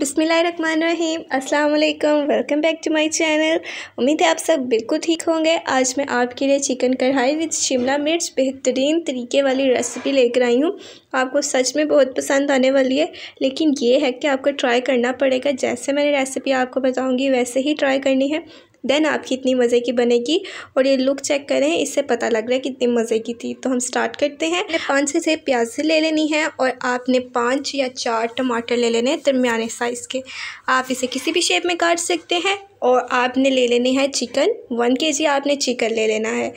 बिस्मिल्लाहिर्रहमानिर्रहीम, अस्सलाम वालेकुम। Welcome back to my channel. उम्मीद है आप सब बिल्कुल ठीक होंगे। आज मैं आपके लिए चिकन कढ़ाई विद शिमला मिर्च बेहतरीन तरीके वाली रेसिपी लेकर आई हूँ। आपको सच में बहुत पसंद आने वाली है, लेकिन ये है कि आपको ट्राई करना पड़ेगा। जैसे मैंने रेसिपी आपको बताऊँगी वैसे ही ट्राई करनी है, देन आपकी इतनी मज़े की बनेगी। और ये लुक चेक करें, इससे पता लग रहा है कितनी मज़े की थी। तो हम स्टार्ट करते हैं। 5 से 6 प्याज ले लेनी है और आपने 5 या 4 टमाटर ले लेने हैं दरमियाने साइज़ के। आप इसे किसी भी शेप में काट सकते हैं। और आपने ले लेने हैं चिकन, 1 kg आपने चिकन ले लेना है।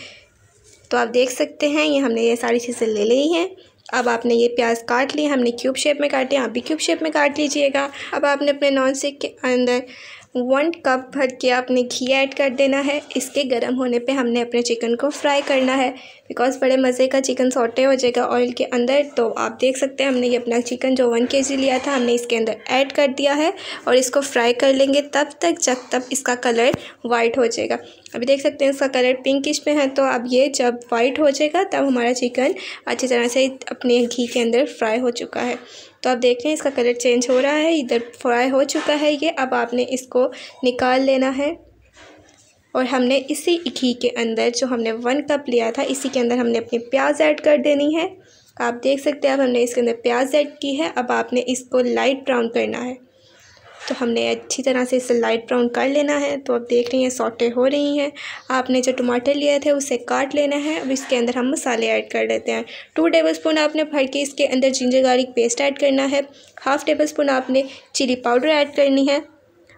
तो आप देख सकते हैं ये हमने ये सारी चीज़ें ले ली हैं। अब आपने ये प्याज काट लिए, हमने क्यूब शेप में काटे, आप भी क्यूब शेप में काट लीजिएगा। अब आपने अपने नॉन स्टिक के अंदर 1 कप भर के आपने घी ऐड कर देना है। इसके गर्म होने पे हमने अपने चिकन को फ्राई करना है, बिकॉज़ बड़े मज़े का चिकन सॉटे हो जाएगा ऑयल के अंदर। तो आप देख सकते हैं हमने ये अपना चिकन जो 1 kg लिया था हमने इसके अंदर ऐड कर दिया है और इसको फ्राई कर लेंगे तब तक जब तक इसका कलर वाइट हो जाएगा। अभी देख सकते हैं इसका कलर पिंकिश में है। तो अब ये जब वाइट हो जाएगा तब हमारा चिकन अच्छी तरह से अपने घी के अंदर फ्राई हो चुका है। तो आप देख रहे हैं इसका कलर चेंज हो रहा है, इधर फ्राई हो चुका है ये। अब आपने इसको निकाल लेना है और हमने इसी घी के अंदर जो हमने 1 कप लिया था इसी के अंदर हमने अपनी प्याज ऐड कर देनी है। आप देख सकते हैं अब हमने इसके अंदर प्याज ऐड की है। अब आपने इसको लाइट ब्राउन करना है। तो हमने अच्छी तरह से इसे लाइट ब्राउन कर लेना है। तो आप देख रही हैं सॉटे हो रही हैं। आपने जो टमाटर लिए थे उसे काट लेना है। अब इसके अंदर हम मसाले ऐड कर लेते हैं। 2 टेबलस्पून आपने भर के इसके अंदर जिंजर गार्लिक पेस्ट ऐड करना है। 1/2 टेबलस्पून आपने चिली पाउडर ऐड करनी है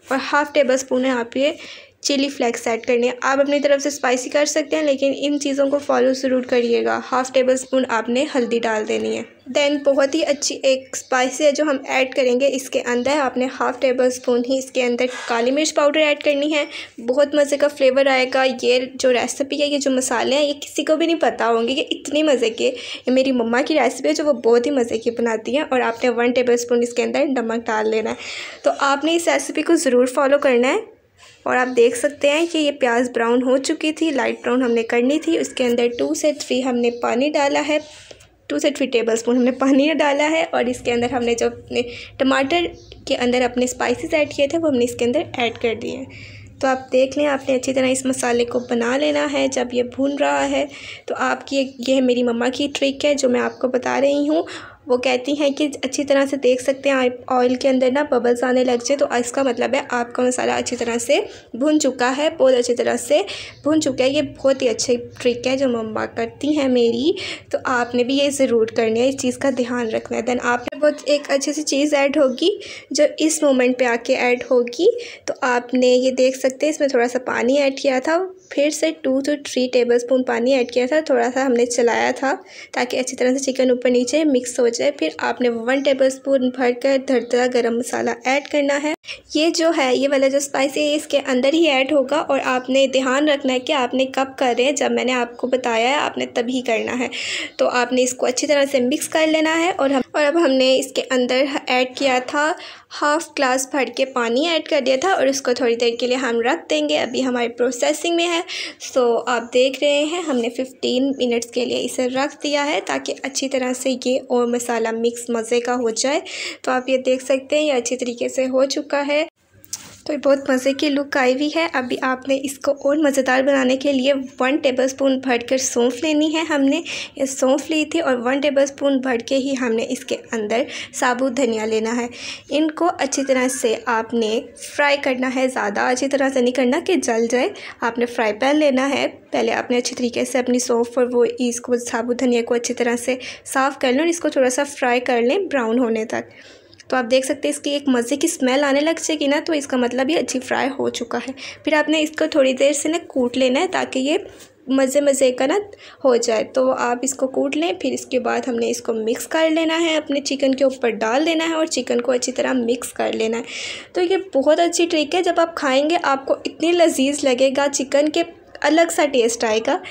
और 1/2 टेबलस्पून है आप ये चिली फ्लेक्स ऐड करनी है। आप अपनी तरफ से स्पाइसी कर सकते हैं, लेकिन इन चीज़ों को फॉलो ज़रूर करिएगा। 1/2 टेबलस्पून आपने हल्दी डाल देनी है। देन बहुत ही अच्छी एक स्पाइसी है जो हम ऐड करेंगे इसके अंदर। आपने 1/2 टेबलस्पून ही इसके अंदर काली मिर्च पाउडर ऐड करनी है। बहुत मज़े का फ्लेवर आएगा। ये जो रेसिपी है, ये जो मसाले हैं, ये किसी को भी नहीं पता होंगे कि इतनी मज़े के। ये मेरी मम्मा की रेसिपी है जो वो बहुत ही मज़े की बनाती हैं। और आपने 1 टेबलस्पून इसके अंदर नमक डाल लेना है। तो आपने इस रेसिपी को ज़रूर फॉलो करना है। और आप देख सकते हैं कि ये प्याज ब्राउन हो चुकी थी, लाइट ब्राउन हमने करनी थी। उसके अंदर 2 से 3 हमने पानी डाला है, 2 से 3 टेबलस्पून हमने पानी डाला है। और इसके अंदर हमने जो अपने टमाटर के अंदर अपने स्पाइसेस ऐड किए थे वो हमने इसके अंदर ऐड कर दिए हैं। तो आप देख लें, आपने अच्छी तरह इस मसाले को बना लेना है। जब ये भून रहा है तो आपकी ये मेरी मम्मा की ट्रिक है जो मैं आपको बता रही हूँ। वो कहती हैं कि अच्छी तरह से देख सकते हैं आप ऑयल के अंदर ना बबल्स आने लग जाए, तो इसका मतलब है आपका मसाला अच्छी तरह से भुन चुका है, बहुत अच्छी तरह से भुन चुका है। ये बहुत ही अच्छी ट्रिक है जो मम्मा करती हैं मेरी। तो आपने भी ये ज़रूर करनी है, इस चीज़ का ध्यान रखना है। देन आपने बहुत एक अच्छी सी चीज़ ऐड होगी जो इस मोमेंट पे आके ऐड होगी। तो आपने ये देख सकते हैं इसमें थोड़ा सा पानी ऐड किया था, फिर से 2 से 3 टेबलस्पून पानी ऐड किया था। थोड़ा सा हमने चलाया था ताकि अच्छी तरह से चिकन ऊपर नीचे मिक्स हो जाए। फिर आपने 1 टेबलस्पून भरकर धरधरा गरम मसाला ऐड करना है। ये जो है ये वाला जो स्पाइसी है इसके अंदर ही ऐड होगा। और आपने ध्यान रखना है कि आपने कब करें, जब मैंने आपको बताया है आपने तभी करना है। तो आपने इसको अच्छी तरह से मिक्स कर लेना है। और अब हमने इसके अंदर ऐड किया था 1/2 ग्लास भर के पानी ऐड कर दिया था और उसको थोड़ी देर के लिए हम रख देंगे। अभी हमारी प्रोसेसिंग में है। सो आप देख रहे हैं हमने 15 मिनट्स के लिए इसे रख दिया है ताकि अच्छी तरह से ये और मसाला मिक्स मज़े का हो जाए। तो आप ये देख सकते हैं ये अच्छी तरीके से हो चुका है। तो ये बहुत मज़े की लुक आई हुई है। अभी आपने इसको और मज़ेदार बनाने के लिए 1 टेबलस्पून भरकर सौंफ लेनी है। हमने ये सौंफ ली थी और 1 टेबलस्पून भर के ही हमने इसके अंदर साबुत धनिया लेना है। इनको अच्छी तरह से आपने फ्राई करना है, ज़्यादा अच्छी तरह से नहीं करना कि जल जाए। आपने फ्राई पैन लेना है, पहले आपने अच्छी तरीके से अपनी सौंफ और वो इसको साबुत धनिया को अच्छी तरह से साफ़ कर लें और इसको थोड़ा सा फ्राई कर लें ब्राउन होने तक। तो आप देख सकते हैं इसकी एक मज़े की स्मेल आने लग जाएगी ना, तो इसका मतलब ये अच्छी फ्राई हो चुका है। फिर आपने इसको थोड़ी देर से ना कूट लेना है ताकि ये मज़े का ना हो जाए। तो आप इसको कूट लें। फिर इसके बाद हमने इसको मिक्स कर लेना है, अपने चिकन के ऊपर डाल देना है और चिकन को अच्छी तरह मिक्स कर लेना है। तो ये बहुत अच्छी ट्रिक है, जब आप खाएँगे आपको इतनी लजीज लगेगा, चिकन के अलग सा टेस्ट आएगा।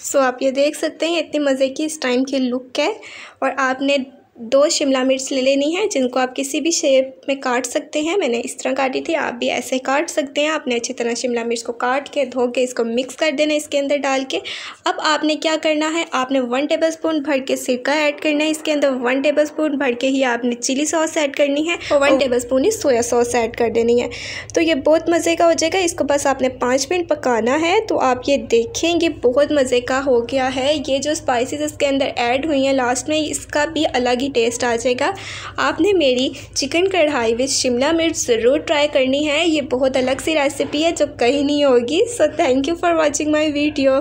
सो आप ये देख सकते हैं इतनी मज़े की इस टाइम की लुक है। और आपने 2 शिमला मिर्च ले लेनी है, जिनको आप किसी भी शेप में काट सकते हैं। मैंने इस तरह काटी थी, आप भी ऐसे काट सकते हैं। आपने अच्छी तरह शिमला मिर्च को काट के धो के इसको मिक्स कर देना इसके अंदर डाल के। अब आपने क्या करना है, आपने 1 टेबलस्पून भर के सिरका ऐड करना है इसके अंदर। 1 टेबलस्पून भर के ही आपने चिली सॉस ऐड करनी है और 1 टेबलस्पून ही सोया सॉस ऐड कर देनी है। तो ये बहुत मज़े का हो जाएगा। इसको बस आपने 5 मिनट पकाना है। तो आप ये देखेंगे बहुत मज़े का हो गया है। ये जो स्पाइसेस इसके अंदर ऐड हुई हैं लास्ट में, इसका भी अलग टेस्ट आ जाएगा। आपने मेरी चिकन कढ़ाई विद शिमला मिर्च ज़रूर ट्राई करनी है। ये बहुत अलग सी रेसिपी है जो कहीं नहीं होगी। So thank you for watching my video.